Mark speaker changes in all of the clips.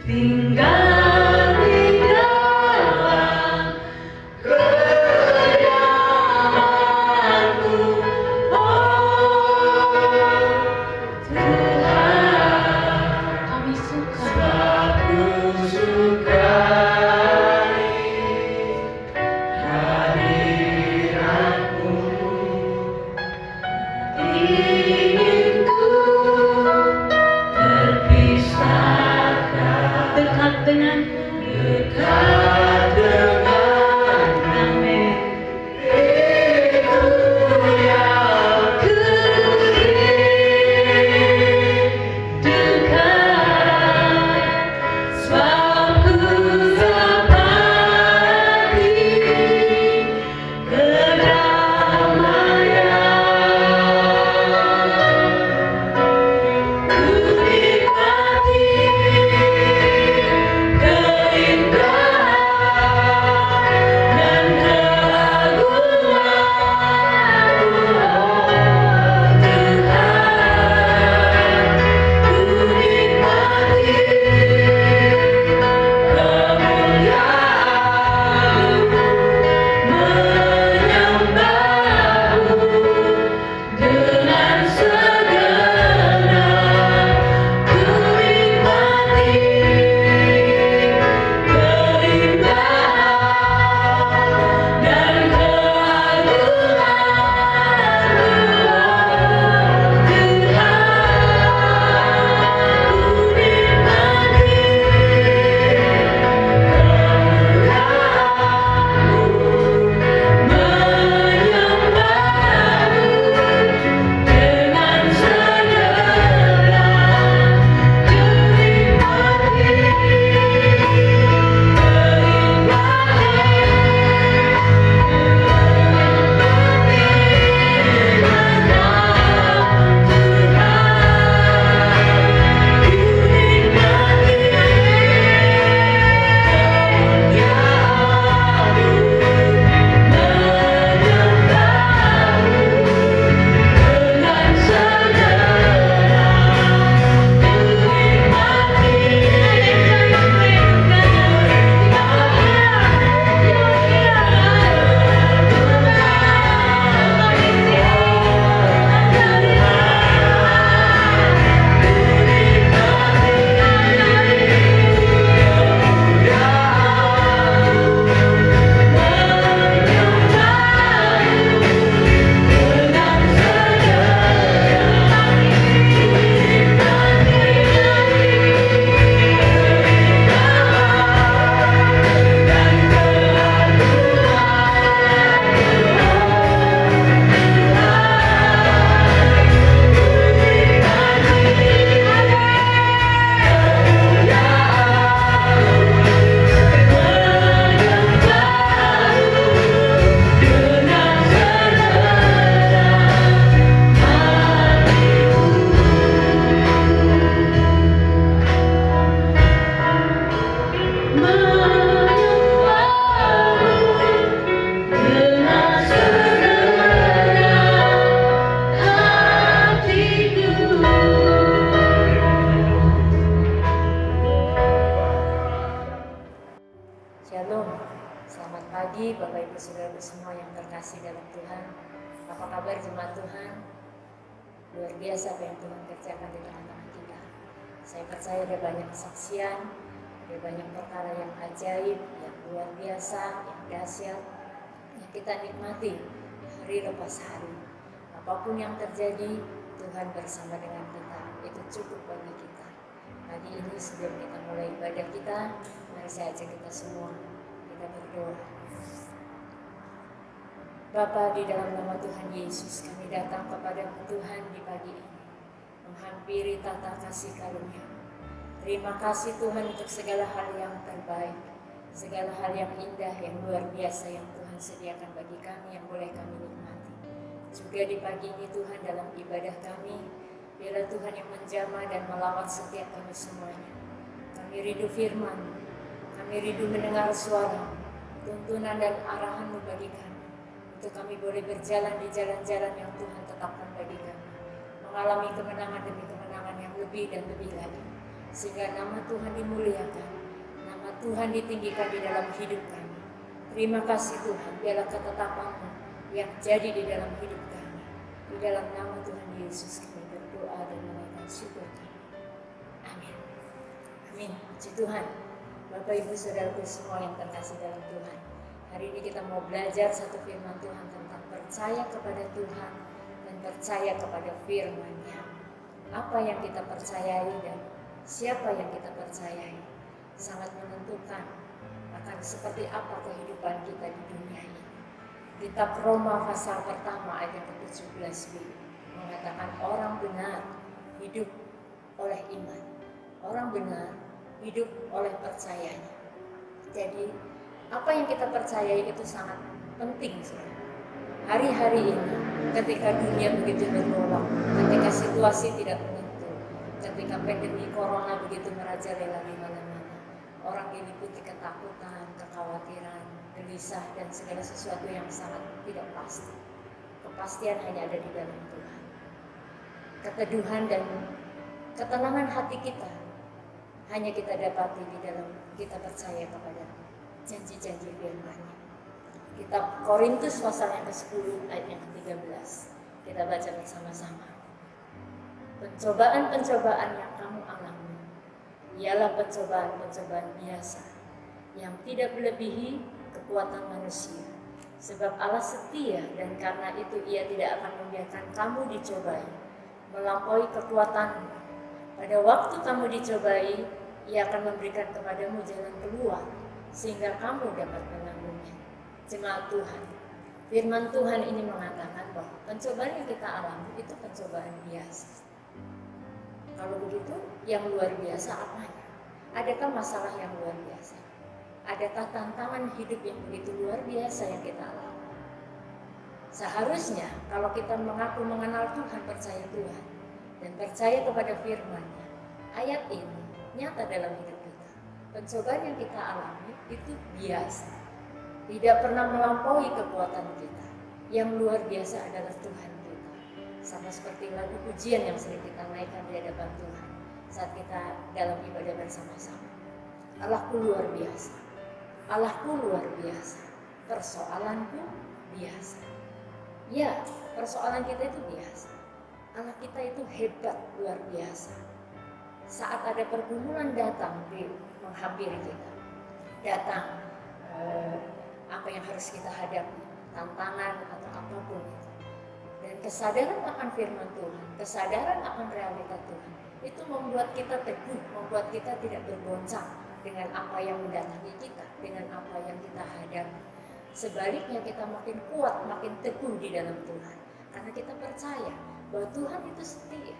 Speaker 1: tinggal di dalam kediaman-Mu, oh Tuhan. Kami suka, aku sukai hadirat-Mu. Ingin ku terpisahkan, dekat dengan-Mu, dekat dengan-Mu. Amin. Itu yang ku rindukan, sebab ku dapati kedamaian. Ku nikmati keindahan dan keagungan-Mu, oh Tuhan. Ku nikmati kemuliaan-Mu, menyembah-Mu dengan segenap. Ku nikmati keindahan dan keagungan-Mu, oh Tuhan. Ku nikmati kemuliaan-Mu, menyembah-Mu dengan segenap. Ku nikmati
Speaker 2: Shalom, selamat pagi Bapak Ibu Saudara semua yang terkasih dalam Tuhan. Apa kabar jemaat Tuhan? Luar biasa apa yang Tuhan kerjakan di tengah-tengah kita. Saya percaya ada banyak kesaksian, ada banyak perkara yang ajaib, yang luar biasa, yang dahsyat, yang kita nikmati hari lepas hari. Apapun yang terjadi, Tuhan bersama dengan kita. Itu cukup bagi kita. Pagi ini sebelum kita mulai ibadah kita, mari saya ajak kita semua, kita berdoa. Bapa, di dalam nama Tuhan Yesus, kami datang kepada Tuhan di pagi ini, menghampiri tata kasih karunia. Terima kasih Tuhan untuk segala hal yang terbaik, segala hal yang indah, yang luar biasa yang Tuhan sediakan bagi kami, yang boleh kami nikmati. Juga di pagi ini Tuhan, dalam ibadah kami, biarlah Tuhan yang menjamah dan melawat setiap kami semuanya. Kami rindu firman, kami rindu mendengar suara, tuntunan dan arahan-Mu bagi kami, untuk kami boleh berjalan di jalan-jalan yang Tuhan tetapkan bagi kami, mengalami kemenangan demi kemenangan yang lebih dan lebih lagi. sehingga nama Tuhan dimuliakan, nama Tuhan ditinggikan di dalam hidup kami. Terima kasih Tuhan, biarlah ketetapan-Mu yang jadi di dalam hidup kami. Di dalam nama Tuhan Yesus kami berdoa dan menaikkan syukur kami. Amin. Amin. Puji Tuhan. Bapak Ibu Saudaraku semua yang terkasih dalam Tuhan. Hari ini kita mau belajar satu firman Tuhan tentang percaya kepada Tuhan dan percaya kepada firman-Nya. Apa yang kita percayai dan siapa yang kita percayai sangat menentukan akan seperti apa kehidupan kita di dunia ini. Kitab Roma pasal pertama ayat yang ke-17b mengatakan orang benar hidup oleh iman. Orang benar hidup oleh percayanya. Jadi apa yang kita percayai itu sangat penting sekali. Hari-hari ini ketika dunia begitu bergolak, ketika situasi tidak menentu, ketika pandemi corona begitu merajalela di mana-mana, orang diliputi ketakutan, kekhawatiran, gelisah dan segala sesuatu yang sangat tidak pasti. Kepastian hanya ada di dalam Tuhan. Keteduhan dan ketenangan hati kita hanya kita dapati di dalam kita percaya kepada janji-janji firman-Nya. Kitab Korintus pasal yang ke-10 ayat yang ke-13. Kita baca bersama-sama. Pencobaan-pencobaan yang kamu alami ialah pencobaan-pencobaan biasa yang tidak melebihi kekuatan manusia. Sebab Allah setia dan karena itu Ia tidak akan membiarkan kamu dicobai melampaui kekuatanmu. Pada waktu kamu dicobai, Ia akan memberikan kepadamu jalan keluar sehingga kamu dapat menanggungnya. Jemaat Tuhan, firman Tuhan ini mengatakan bahwa pencobaan yang kita alami itu pencobaan biasa. Kalau begitu, yang luar biasa apanya? Adakah masalah yang luar biasa? Adakah tantangan hidup yang begitu luar biasa yang kita alami? Seharusnya kalau kita mengaku mengenal Tuhan, percaya Tuhan, dan percaya kepada firman-Nya, ayat ini nyata dalam hidup kita. Pencobaan yang kita alami itu biasa, tidak pernah melampaui kekuatan kita. Yang luar biasa adalah Tuhan kita. Sama seperti lagu pujian yang sering kita naikkan di hadapan Tuhan saat kita dalam ibadah bersama-sama. Allahku luar biasa, Allahku luar biasa, persoalanku biasa. Ya, persoalan kita itu biasa. Allah kita itu hebat, luar biasa. Saat ada pergumulan datang menghampiri kita, datang apa yang harus kita hadapi, tantangan atau apapun itu. Dan kesadaran akan firman Tuhan, kesadaran akan realita Tuhan, itu membuat kita teguh, membuat kita tidak bergoncang dengan apa yang mendatangi kita, dengan apa yang kita hadapi. Sebaliknya kita makin kuat, makin teguh di dalam Tuhan. Karena kita percaya bahwa Tuhan itu setia.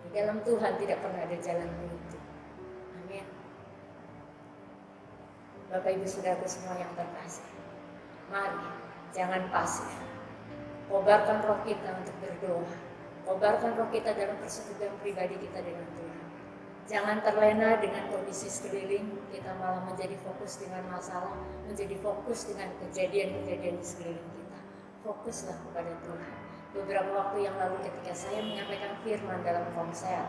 Speaker 2: Di dalam Tuhan tidak pernah ada jalan buntu. Amin. Bapak Ibu Saudaraku semua yang terkasih, mari jangan pasif. Kobarkan roh kita untuk berdoa. Kobarkan roh kita dalam persekutuan pribadi kita dengan Tuhan. Jangan terlena dengan kondisi sekeliling, kita malah menjadi fokus dengan masalah, menjadi fokus dengan kejadian-kejadian di sekeliling kita. Fokuslah kepada Tuhan. Beberapa waktu yang lalu ketika saya menyampaikan firman dalam konser,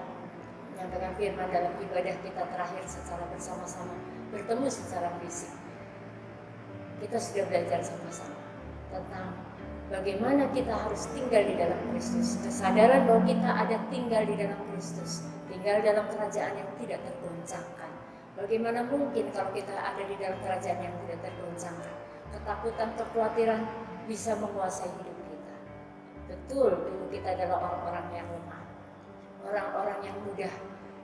Speaker 2: menyampaikan firman dalam ibadah kita terakhir secara bersama-sama, bertemu secara fisik, kita sudah belajar sama-sama tentang bagaimana kita harus tinggal di dalam Kristus. Kesadaran bahwa kita ada tinggal di dalam Kristus, tinggal dalam kerajaan yang tidak tergoncangkan. Bagaimana mungkin kalau kita ada di dalam kerajaan yang tidak tergoncangkan? Ketakutan, kekhawatiran bisa menguasai hidup kita. Betul, dulu kita adalah orang-orang yang lemah, orang-orang yang mudah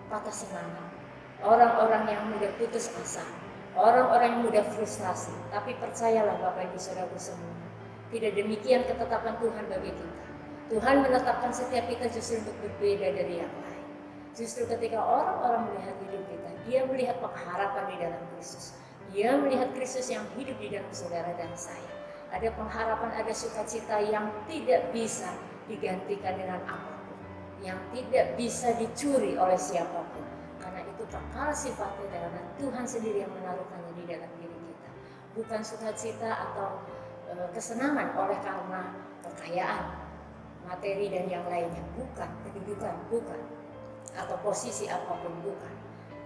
Speaker 2: patah semangat, orang-orang yang mudah putus asa, orang-orang yang mudah frustrasi. Tapi percayalah Bapak Ibu Saudaraku semua, tidak demikian ketetapan Tuhan bagi kita. Tuhan menetapkan setiap kita justru untuk berbeda dari yang lain. Justru ketika orang-orang melihat hidup kita, dia melihat pengharapan di dalam Kristus. Dia melihat Kristus yang hidup di dalam saudara dan saya. Ada pengharapan, ada sukacita yang tidak bisa digantikan dengan apapun, yang tidak bisa dicuri oleh siapapun. Karena itu kekal sifatnya karena Tuhan sendiri yang menaruhkannya di dalam diri kita. Bukan sukacita atau kesenangan oleh karena kekayaan, materi dan yang lainnya, bukan, kedudukan, bukan, atau posisi apapun, bukan.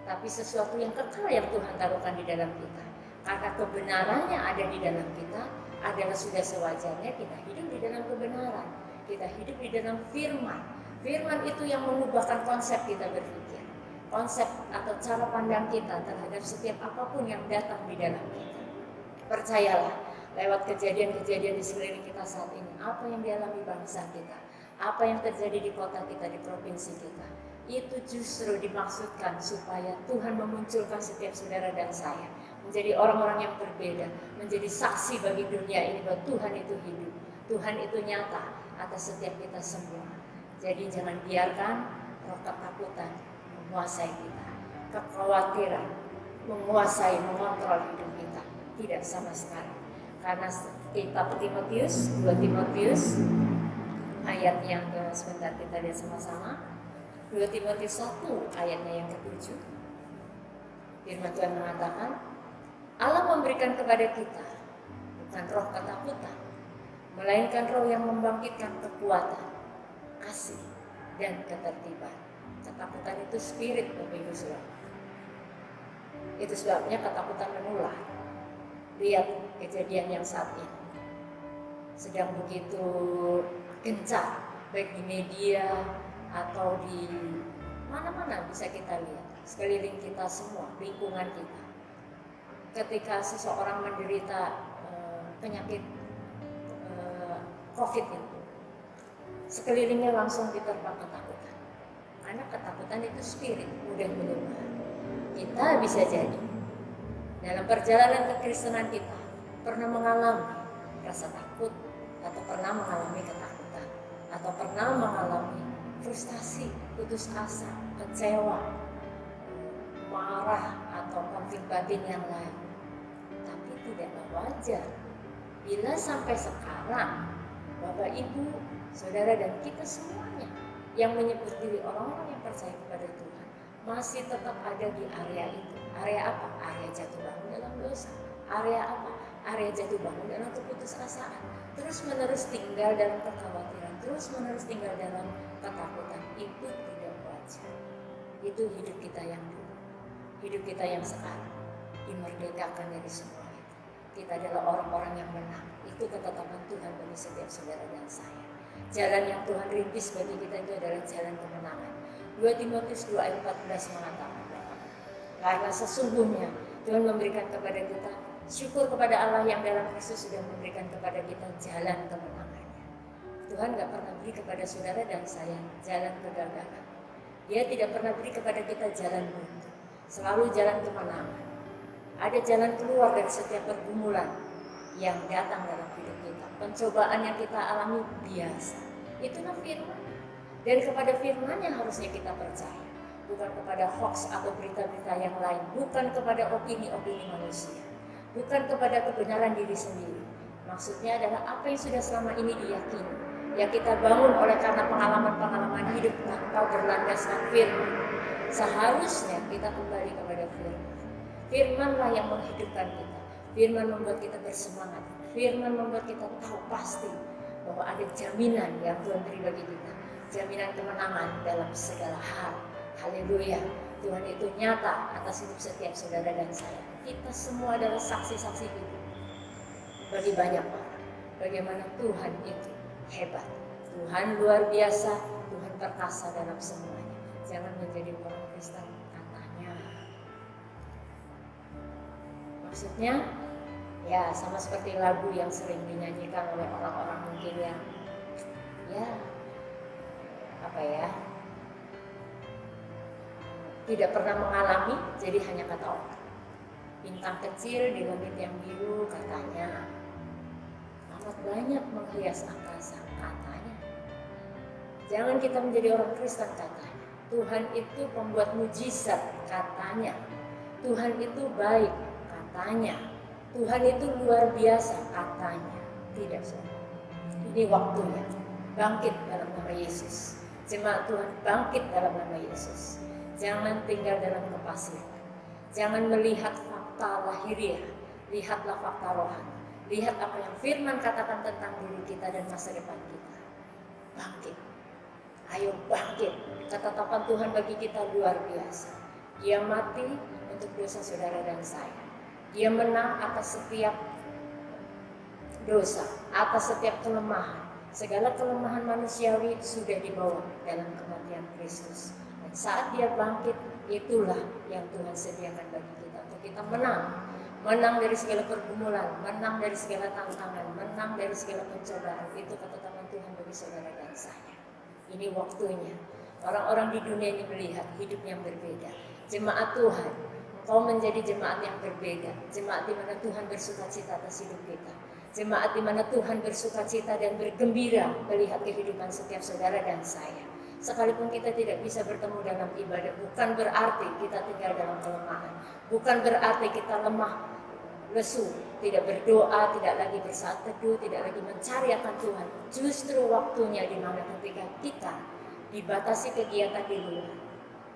Speaker 2: tapi sesuatu yang kekal yang Tuhan taruhkan di dalam kita. Karena kebenarannya ada di dalam kita, adalah sudah sewajarnya kita hidup di dalam kebenaran. Kita hidup di dalam firman. Firman itu yang mengubahkan konsep kita berpikir. Konsep atau cara pandang kita terhadap setiap apapun yang datang di dalam kita. Percayalah, lewat kejadian-kejadian di sekeliling kita saat ini, apa yang dialami bangsa kita, apa yang terjadi di kota kita, di provinsi kita, itu justru dimaksudkan supaya Tuhan memunculkan setiap saudara dan saya menjadi orang-orang yang berbeda, menjadi saksi bagi dunia ini bahwa Tuhan itu hidup, Tuhan itu nyata atas setiap kita semua. Jadi jangan biarkan roh ketakutan menguasai kita, kekhawatiran menguasai, mengontrol hidup kita. Tidak sama sekali. Karena kitab Timotius, 2 Timotius ayat yang sebentar kita lihat sama-sama. 2 Timotius 1 ayatnya yang ke-7. Firman Tuhan mengatakan, Allah memberikan kepada kita bukan roh ketakutan, melainkan roh yang membangkitkan kekuatan, kasih, dan ketertiban. Ketakutan itu spirit, Bapak Ibu Saudara. Itu sebabnya ketakutan menular. Lihat kejadian yang saat ini sedang begitu gencar, baik di media atau di mana-mana bisa kita lihat, sekeliling kita semua, lingkungan kita. Ketika seseorang menderita penyakit COVID itu, sekelilingnya langsung diterpa ketakutan. Karena ketakutan itu spirit, mudah menular. Kita bisa jadi dalam perjalanan kekristenan kita pernah mengalami rasa takut, atau pernah mengalami ketakutan, atau pernah mengalami frustasi, putus asa, kecewa, marah, atau konflik batin yang lain. Tapi tidaklah wajar bila sampai sekarang Bapak Ibu, Saudara dan kita semuanya yang menyebut diri orang-orang yang percaya kepada Tuhan masih tetap ada di area itu. Area apa? Area jatuh bangun dalam dosa. Area apa? Area jatuh bangun dalam keputusasaan. Terus menerus tinggal dalam kekhawatiran, terus menerus tinggal dalam ketakutan. Itu tidak wajar. Itu hidup kita yang dulu, hidup kita yang sekarang dimerdekakan dari semua itu. Kita adalah orang-orang yang menang. Itu ketetapan Tuhan bagi setiap saudara dan saya. Jalan yang Tuhan rintis bagi kita itu adalah jalan kemenangan. 2 Timotius 2 ayat 14 mengatakan, karena sesungguhnya Tuhan memberikan kepada kita syukur kepada Allah yang dalam Kristus sudah memberikan kepada kita jalan kemenangannya. Tuhan gak pernah beri kepada saudara dan saya jalan kegagalan. Dia tidak pernah beri kepada kita jalan buntu, selalu jalan kemenangan. Ada jalan keluar dari setiap pergumulan yang datang dalam hidup kita. Pencobaan yang kita alami biasa. Itulah firman. Dan kepada firman yang harusnya kita percaya. Bukan kepada hoax atau berita-berita yang lain. Bukan kepada opini-opini manusia. Bukan kepada kebenaran diri sendiri. Maksudnya adalah apa yang sudah selama ini diyakini. Yang kita bangun oleh karena pengalaman-pengalaman hidup tanpa berlandaskan firman. Seharusnya kita kembali kepada firman. Firmanlah yang menghidupkan kita. Firman membuat kita bersemangat. Firman membuat kita tahu pasti bahwa ada jaminan yang Tuhan beri bagi kita. Jaminan kemenangan dalam segala hal. Haleluya. Tuhan itu nyata atas hidup setiap saudara dan saya. Kita semua adalah saksi-saksi hidup bagi banyak orang. Bagaimana Tuhan itu hebat. Tuhan luar biasa. Tuhan perkasa dalam semuanya. Jangan menjadi orang Kristen katanya. Maksudnya, ya sama seperti lagu yang sering dinyanyikan oleh orang-orang mungkin yang tidak pernah mengalami, jadi hanya kata orang. Bintang kecil di langit yang biru katanya, amat banyak menghias angkasa katanya. Jangan kita menjadi orang Kristen katanya. Tuhan itu pembuat mujizat katanya. Tuhan itu baik katanya. Tuhan itu luar biasa katanya. Tidak, saudara. Ini waktunya bangkit dalam nama Yesus. Jemaat Tuhan bangkit dalam nama Yesus. Jangan tinggal dalam kepasihan. Jangan melihat fakta lahiriah. Lihatlah fakta rohani. Lihat apa yang firman katakan tentang diri kita dan masa depan kita. Bangkit. Ayo bangkit. Ketetapan Tuhan bagi kita luar biasa. Dia mati untuk dosa saudara dan saya. Dia menang atas setiap dosa, atas setiap kelemahan. Segala kelemahan manusiawi sudah dibawa dalam kematian Kristus. Dan saat dia bangkit, itulah yang Tuhan sediakan bagi kita untuk kita menang. Menang dari segala pergumulan, menang dari segala tantangan, menang dari segala pencobaan. Itu ketetapan Tuhan bagi saudara dan saya. Ini waktunya. Orang-orang di dunia ini melihat hidup yang berbeda. Jemaat Tuhan, engkau menjadi jemaat yang berbeda. Jemaat di mana Tuhan bersukacita atas hidup kita. Jemaat di mana Tuhan bersukacita dan bergembira melihat kehidupan setiap saudara dan saya. Sekalipun kita tidak bisa bertemu dalam ibadah, bukan berarti kita tinggal dalam kelemahan. Bukan berarti kita lemah, lesu, tidak berdoa, tidak lagi bersaat teduh, tidak lagi mencari akan Tuhan. Justru waktunya di mana ketika kita dibatasi kegiatan di luar,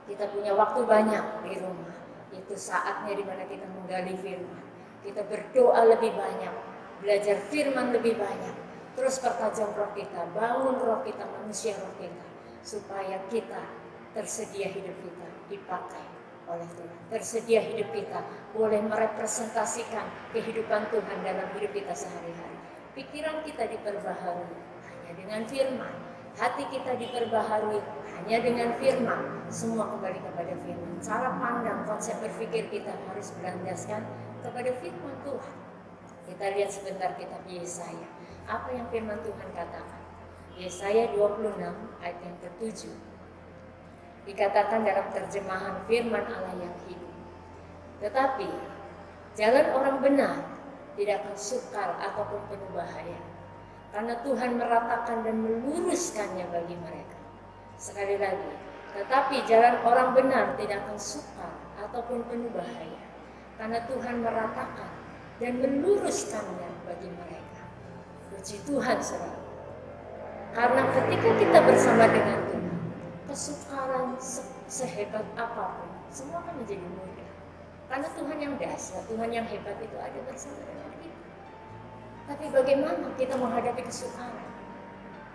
Speaker 2: kita punya waktu banyak di rumah. Itu saatnya di mana kita menggali firman. Kita berdoa lebih banyak, belajar firman lebih banyak. Terus pertajam roh kita, bangun roh kita, manusia roh kita, supaya kita tersedia hidup kita dipakai oleh Tuhan. Tersedia hidup kita boleh merepresentasikan kehidupan Tuhan dalam hidup kita sehari-hari. Pikiran kita diperbaharui hanya dengan firman. Hati kita diperbaharui hanya dengan firman. Semua kembali kepada firman. Cara pandang, konsep berpikir kita harus berlandaskan kepada firman Tuhan. Kita lihat sebentar kitab Yesaya. Apa yang firman Tuhan katakan? Yesaya 26 ayat yang ke-7. Dikatakan dalam terjemahan firman Allah yang hidup. Tetapi jalan orang benar tidak akan sukar ataupun penuh bahaya, karena Tuhan meratakan dan meluruskannya bagi mereka. Sekali lagi, tetapi jalan orang benar tidak akan sukar ataupun penuh bahaya, karena Tuhan meratakan dan meluruskannya bagi mereka. Puji Tuhan saudara. Karena ketika kita bersama dengan Tuhan, kesukaran sehebat apapun, semua akan menjadi mudah. Karena Tuhan yang dahsyat, Tuhan yang hebat itu ada bersama dengan kita. Tapi bagaimana kita menghadapi kesukaran?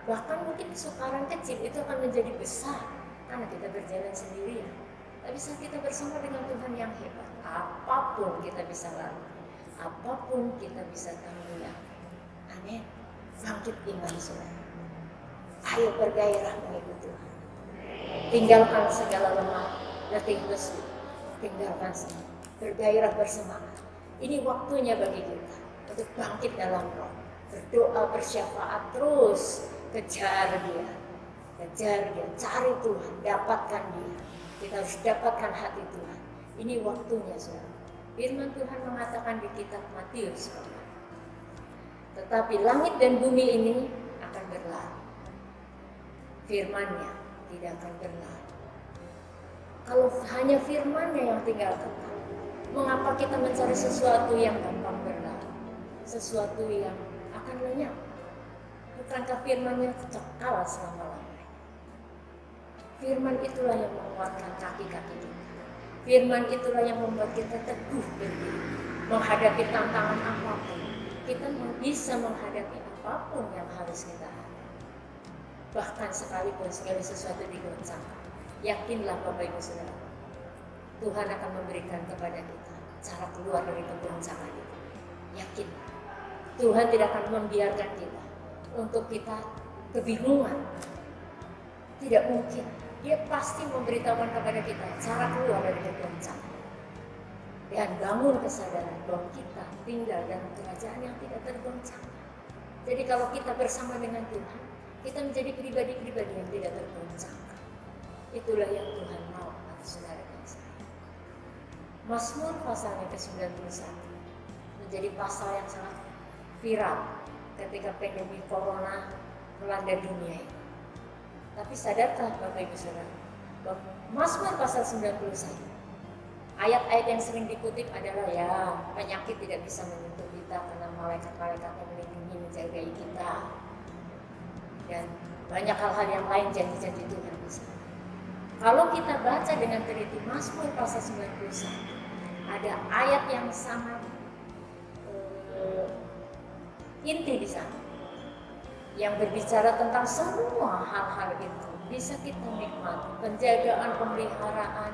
Speaker 2: Bahkan mungkin kesukaran kecil itu akan menjadi besar karena kita berjalan sendirian. Tapi saat kita bersama dengan Tuhan yang hebat, apapun kita bisa lakukan, apapun kita bisa tanggulangi. Amin. Bangkit iman saudara. Ayo bergairah mengikut Tuhan. Tinggalkan segala lemah, letih lesu. Tinggalkan semua. Bergairah bersemangat. Ini waktunya bagi kita untuk bangkit dalam roh. Berdoa, bersyafaat terus. Kejar dia. Kejar dia. Cari Tuhan. Dapatkan dia. Kita harus dapatkan hati Tuhan. Ini waktunya saudara. Firman Tuhan mengatakan di kitab Matius. Tetapi langit dan bumi ini akan berlalu. Firman-Nya tidak akan berlalu. Kalau hanya firman-Nya yang tinggal tetap, mengapa kita mencari sesuatu yang gampang berlalu? Sesuatu yang akan lenyap. Bukankah firman-Nya kekal selama-lamanya? Firman itulah yang menguatkan kaki-kaki kita. Firman itulah yang membuat kita teguh berdiri. Menghadapi tantangan apapun, kita bisa menghadapi apapun yang harus kita hadapi. Bahkan sekalipun segala sesuatu digoncangkan, yakinlah Bapak Ibu Saudara, Tuhan akan memberikan kepada kita cara keluar dari kegoncangan itu. Yakin, Tuhan tidak akan membiarkan kita untuk kita kebingungan. Tidak mungkin. Dia pasti memberitahukan kepada kita cara keluar dari kegoncangan. Dan bangun kesadaran bahwa kita tinggal dalam kerajaan yang tidak tergoncangkan. Jadi kalau kita bersama dengan Tuhan, kita menjadi pribadi-pribadi yang tidak tergoncangkan. Itulah yang Tuhan mau atas saudara dan saya. Mazmur pasalnya ke-91 menjadi pasal yang sangat viral ketika pandemi corona melanda dunia ini. Tapi sadarkah Bapak Ibu Saudara bahwa Mazmur pasal 91 ayat-ayat yang sering dikutip adalah ya penyakit tidak bisa menyentuh kita karena malaikat-malaikat yang melindungi menjaga kita. Dan banyak hal-hal yang lain janji-janji Tuhan di sana. Kalau kita baca dengan teliti Mazmur pasal 91, ada ayat yang sangat inti di sana, yang berbicara tentang semua hal-hal itu bisa kita nikmati. Penjagaan, pemeliharaan,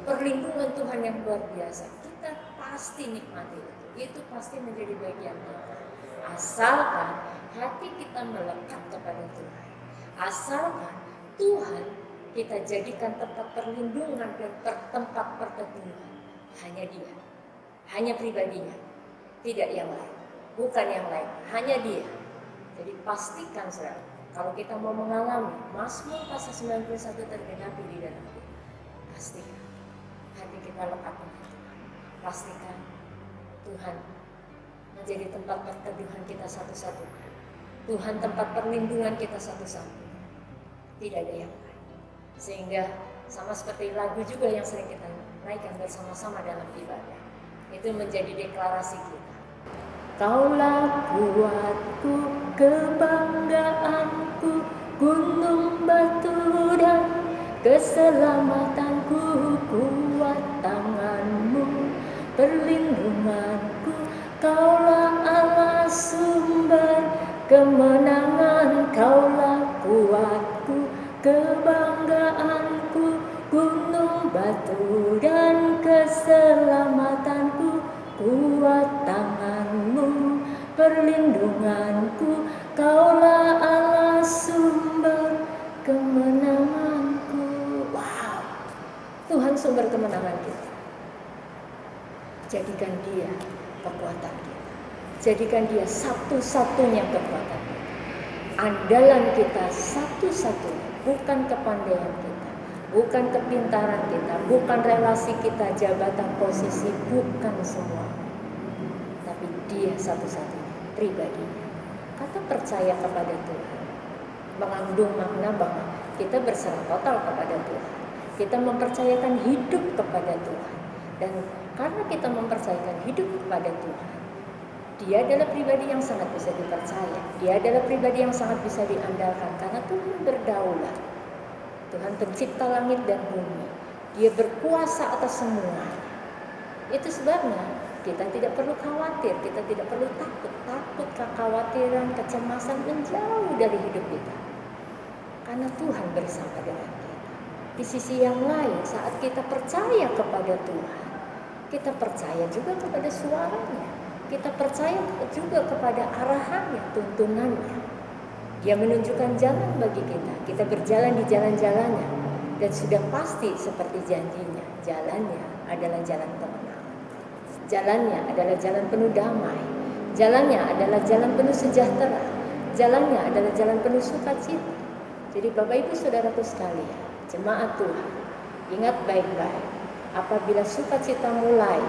Speaker 2: perlindungan Tuhan yang luar biasa, kita pasti nikmati itu pasti menjadi bagian kita. Asalkan hati kita melekat kepada Tuhan, asalkan Tuhan kita jadikan tempat perlindungan dan tempat perteduhan, hanya Dia, hanya pribadinya, tidak yang lain, bukan yang lain, hanya Dia. Jadi pastikan saudara, kalau kita mau mengalami Mazmur pasal 91 tergenapi di dalam kita, pastikan hati kita lekat dengan Tuhan. Pastikan Tuhan menjadi tempat perteduhan kita satu-satunya. Tuhan tempat perlindungan kita satu-satunya. Tidak ada yang lain. Sehingga sama seperti lagu juga yang sering kita naikkan bersama-sama dalam ibadah, itu menjadi deklarasi kita. Kaulah kuatku, kebanggaanku, gunung batu dan keselamatanku, kuat tanganmu, perlindunganku, kaulah Allah sumber kemenangan, kaulah kuatku, kebanggaanku, gunung batu dan keselamatanku, kuat tanganmu, perlindunganku, kaulah Allah sumber kemenanganku. Wow, Tuhan sumber kemenangan kita. Jadikan Dia kekuatan kita. Jadikan Dia satu-satunya kekuatan kita. Andalan kita satu-satunya, bukan kepandaian kita, bukan kepintaran kita, bukan relasi kita, jabatan, posisi, bukan semua. Tapi Dia satu-satunya, pribadinya. Kata percaya kepada Tuhan mengandung makna bahwa kita berserah total kepada Tuhan. Kita mempercayakan hidup kepada Tuhan. Dan karena kita mempercayakan hidup kepada Tuhan, Dia adalah pribadi yang sangat bisa dipercaya. Dia adalah pribadi yang sangat bisa diandalkan karena Tuhan berdaulat. Tuhan pencipta langit dan bumi. Dia berkuasa atas semua. Itu sebabnya kita tidak perlu khawatir, kita tidak perlu takut. Takut, kekhawatiran, kecemasan menjauh dari hidup kita. Karena Tuhan bersama dengan kita. Di sisi yang lain, saat kita percaya kepada Tuhan, kita percaya juga kepada suaranya. Kita percaya juga kepada arahannya, tuntunannya. Dia menunjukkan jalan bagi kita. Kita berjalan di jalan-jalannya. Dan sudah pasti seperti janjinya, jalannya adalah jalan kemenangan. Jalannya adalah jalan penuh damai. Jalannya adalah jalan penuh sejahtera. Jalannya adalah jalan penuh sukacita. Jadi Bapak Ibu Saudaraku sekalian, jemaat Tuhan, ingat baik-baik. Apabila sukacita mulai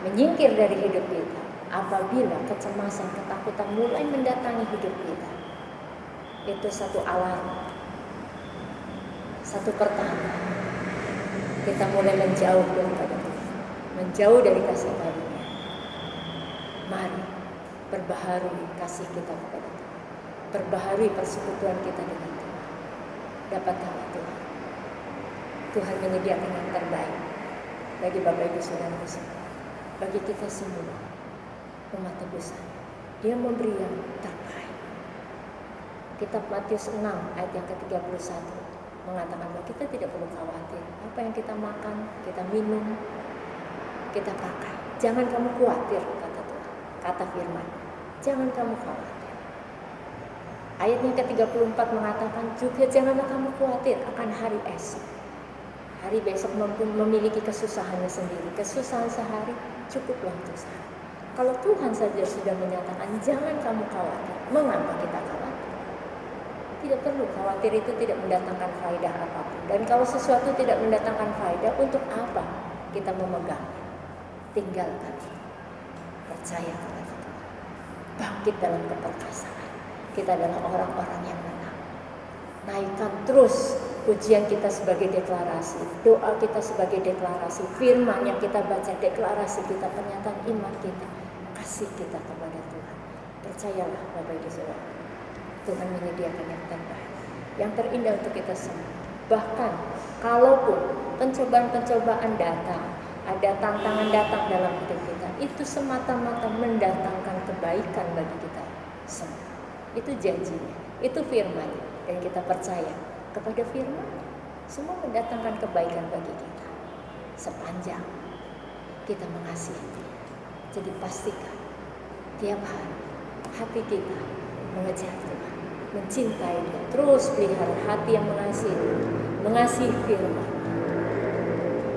Speaker 2: menyingkir dari hidup kita, apabila kecemasan, ketakutan mulai mendatangi hidup kita, itu satu alarm, satu pertanda kita mulai menjauh daripada Tuhan, menjauh dari kasih karunia. Mari perbaharui kasih kita kepada Tuhan, perbaharui persekutuan kita dengan Tuhan. Dapatkanlah Tuhan. Tuhan menyediakan yang terbaik bagi Bapak Ibu Saudara sekalian, bagi kita semua umat tebusan. Dia memberi yang terbaik. Kitab Matius 6 ayat yang ke-31 mengatakan bahwa kita tidak perlu khawatir apa yang kita makan, kita minum, kita pakai. Jangan kamu khawatir, kata Tuhan, kata firman. Jangan kamu khawatir. Ayat yang ke-34 mengatakan juga janganlah kamu khawatir akan hari esok. Hari besok memiliki kesusahannya sendiri. Kesusahan sehari cukuplah untuk sehari. Kalau Tuhan saja sudah menyatakan jangan kamu khawatir, mengapa kita khawatir? Tidak perlu, khawatir itu tidak mendatangkan faedah apapun. Dan kalau sesuatu tidak mendatangkan faedah, untuk apa kita memegangnya? Tinggalkan. Percaya kepada Tuhan. Bangkit dalam keperkasaan. Kita adalah orang-orang yang menang. Naikkan terus pujian kita sebagai deklarasi, doa kita sebagai deklarasi, firman yang kita baca deklarasi kita, pernyataan iman kita, kasih kita kepada Tuhan. Percayalah Bapak Ibu Saudara, Tuhan menyediakan yang terbaik, yang terindah untuk kita semua. Bahkan kalaupun pencobaan-pencobaan datang, ada tantangan datang dalam hidup kita, itu semata-mata mendatangkan kebaikan bagi kita semua. Itu janjinya, itu firman, dan kita percaya kepada firman, semua mendatangkan kebaikan bagi kita. sepanjang kita mengasihi Dia. Jadi pastikan tiap hari hati kita mengejar Tuhan, mencintai Dia. Terus pelihara hati yang mengasihi firman.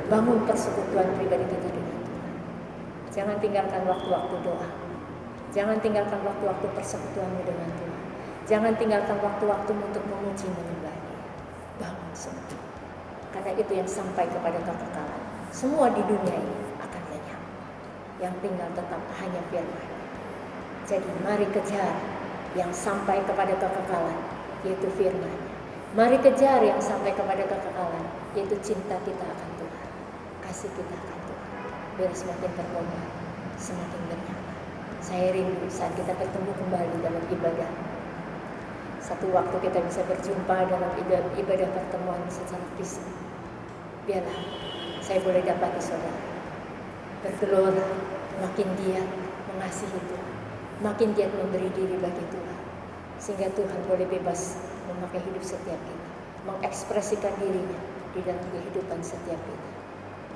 Speaker 2: Bangun persekutuan pribadi kita dengan Tuhan. Jangan tinggalkan waktu-waktu doa. Jangan tinggalkan waktu-waktu persekutuanmu dengan Tuhan. Jangan tinggalkan waktu-waktumu untuk memuji menyembah Dia. Bangun semua. Karena itu yang sampai kepada kekekalan. Semua di dunia ini akan lenyap. Yang tinggal tetap hanya firman. Jadi mari kejar yang sampai kepada kekekalan, yaitu firman-Nya. Mari kejar yang sampai kepada kekekalan, yaitu cinta kita akan Tuhan, kasih kita akan Tuhan. Biar semakin terkobar, semakin bernyata. Saya rindu saat kita bertemu kembali dalam ibadah. Satu waktu kita bisa berjumpa dalam ibadah pertemuan secara fisik. Biarlah saya boleh dapati saudara bergelora, makin giat mengasihi Tuhan, makin giat memberi diri bagi Tuhan, sehingga Tuhan boleh bebas memakai hidup setiap kita, mengekspresikan dirinya di dalam kehidupan setiap kita.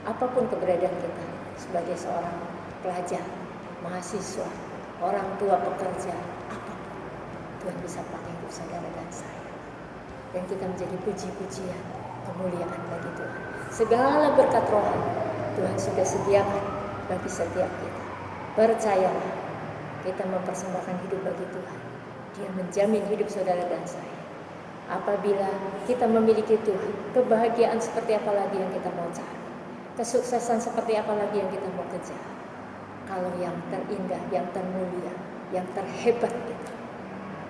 Speaker 2: Apapun keberadaan kita sebagai seorang pelajar, mahasiswa, orang tua, pekerja, apapun, Tuhan bisa pakai hidup saudara dan saya. Dan kita menjadi puji-pujian, kemuliaan bagi Tuhan. Segala berkat rohani Tuhan sudah sediakan bagi setiap kita. Percayalah, kita mempersembahkan hidup bagi Tuhan. Dia menjamin hidup saudara dan saya. Apabila kita memiliki Tuhan, kebahagiaan seperti apa lagi yang kita mau cari? Kesuksesan seperti apa lagi yang kita mau kejar? Kalau yang terindah, yang termulia, yang terhebat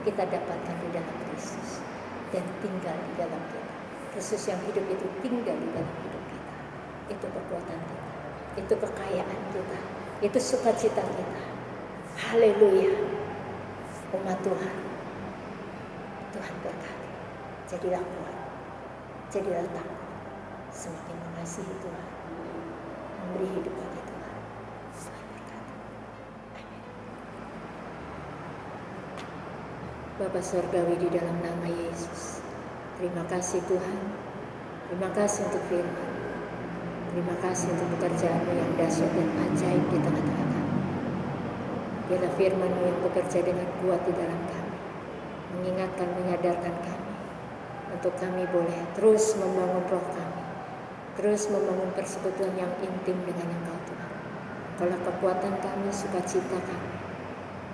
Speaker 2: kita dapatkan di dalam Kristus dan tinggal di dalam kita. Kristus yang hidup itu tinggal di dalam hidup kita. Itu kekuatan kita, itu kekayaan kita, itu sukacita kita. Haleluya. Umat Tuhan, Tuhan berkati. Jadilah kuat, jadilah tangguh, semakin mengasihi Tuhan, memberi hidup bagi Tuhan. Tuhan berkati. Amin. Bapa Surgawi, di dalam nama Yesus, terima kasih Tuhan. Terima kasih untuk firman. Terima kasih untuk pekerjaan-Mu yang dahsyat dan ajaib di tengah-tengah kami. Biarlah firman-Mu yang bekerja dengan kuat di dalam kami, mengingatkan, menyadarkan kami, untuk kami boleh terus membangun roh kami, terus membangun persekutuan yang intim dengan Engkau Tuhan. Engkaulah kekuatan kami, sukacita kami,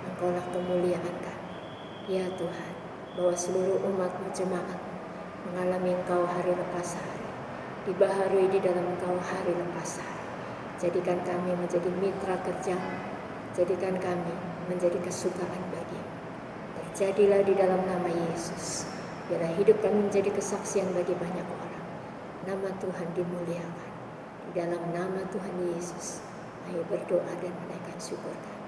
Speaker 2: Engkaulah kemuliaan kami. Ya Tuhan, bahwa seluruh umat-Mu jemaat mengalami Engkau hari lepas hari, dibaharui di dalam Engkau hari lepas hari. Jadikan kami menjadi mitra kerja-Mu, jadikan kami menjadi kesukaan bagi-Mu. Terjadilah di dalam nama Yesus. Biarlah hidup kami menjadi kesaksian bagi banyak orang. Nama Tuhan dimuliakan. Di dalam nama Tuhan Yesus, ayo berdoa dan menaikkan syukur kami.